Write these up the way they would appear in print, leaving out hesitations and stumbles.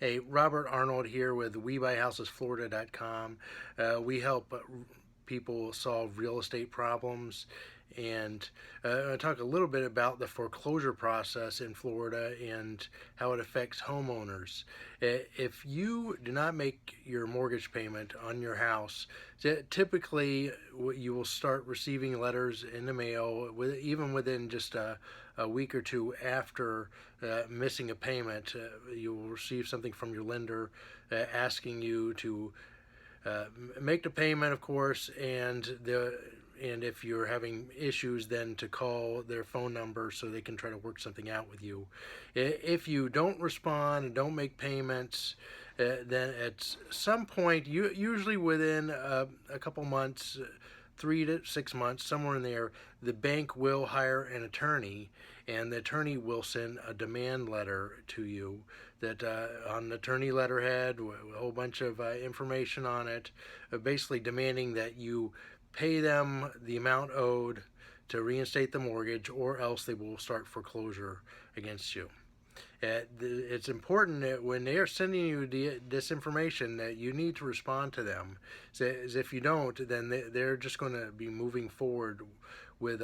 Hey, Robert Arnold here with WeBuyHousesFlorida.com. We help people solve real estate problems, and I'll talk a little bit about the foreclosure process in Florida and how it affects homeowners. If you do not make your mortgage payment on your house, typically you will start receiving letters in the mail, even within just a week or two after missing a payment. You will receive something from your lender asking you to make the payment, of course, and if you're having issues, then to call their phone number so they can try to work something out with you. If you don't respond and don't make payments, then at some point, usually within a couple months, 3 to 6 months, somewhere in there, the bank will hire an attorney, and the attorney will send a demand letter to you that on the attorney letterhead, a whole bunch of information on it, basically demanding that you pay them the amount owed to reinstate the mortgage, or else they will start foreclosure against you. It's important that when they are sending you this information, that you need to respond to them. As if you don't, then they're just going to be moving forward with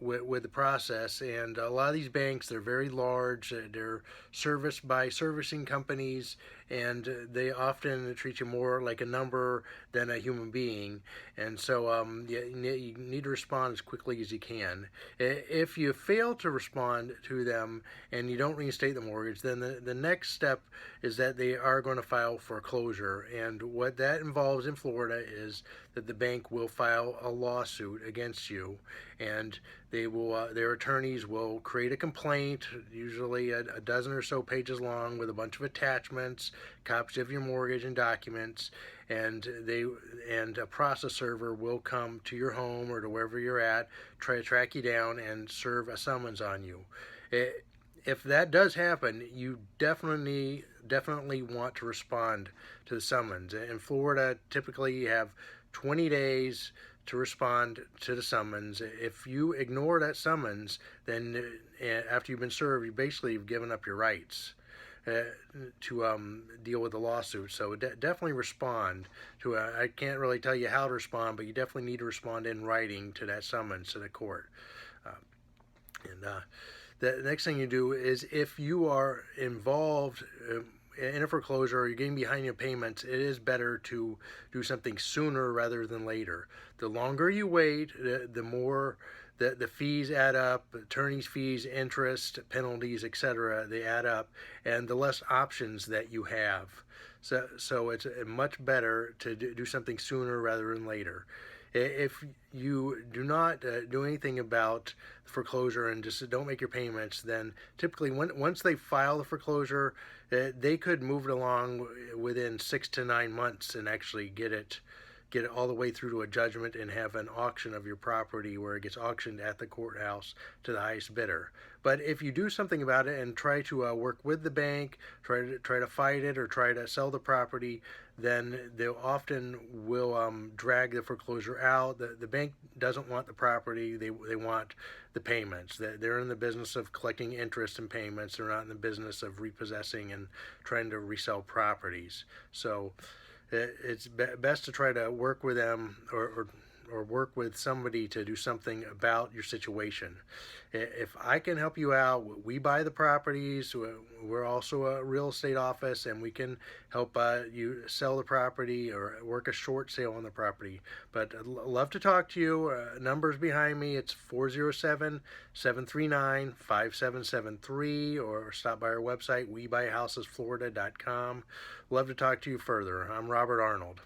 with the process. And a lot of these banks, they're very large. They're serviced by servicing companies, and they often treat you more like a number than a human being. And so you need to respond as quickly as you can. If you fail to respond to them and you don't reinstate the mortgage, then the next step is that they are going to file foreclosure. And what that involves in Florida is that the bank will file a lawsuit against you, and they will their attorneys will create a complaint, usually a dozen or so pages long, with a bunch of attachments, copies of your mortgage and documents, and a process server will come to your home or to wherever you're at, try to track you down and serve a summons on you. If that does happen, you definitely want to respond to the summons. In Florida, typically you have 20 days to respond to the summons. If you ignore that summons, then after you've been served, you basically have given up your rights to deal with the lawsuit. So definitely respond to I can't really tell you how to respond, but you definitely need to respond in writing to that summons to the court. The next thing you do is, if you are involved in a foreclosure or you're getting behind your payments, it is better to do something sooner rather than later. The longer you wait, the more the fees add up, attorney's fees, interest, penalties, etc. They add up, and the less options that you have. So it's much better to do something sooner rather than later. If you do not do anything about foreclosure and just don't make your payments, then typically once they file the foreclosure, they could move it along within 6 to 9 months and actually get it all the way through to a judgment and have an auction of your property where it gets auctioned at the courthouse to the highest bidder. But if you do something about it and try to work with the bank, try to fight it or try to sell the property, then they often will drag the foreclosure out. The bank doesn't want the property; they want the payments. They're in the business of collecting interest and payments. They're not in the business of repossessing and trying to resell properties. So it's best to try to work with them or work with somebody to do something about your situation. If I can help you out, we buy the properties. We're also a real estate office, and we can help you sell the property or work a short sale on the property. But I'd love to talk to you. Numbers behind me, it's 407-739-5773, or stop by our website, WeBuyHousesFlorida.com. Love to talk to you further. I'm Robert Arnold.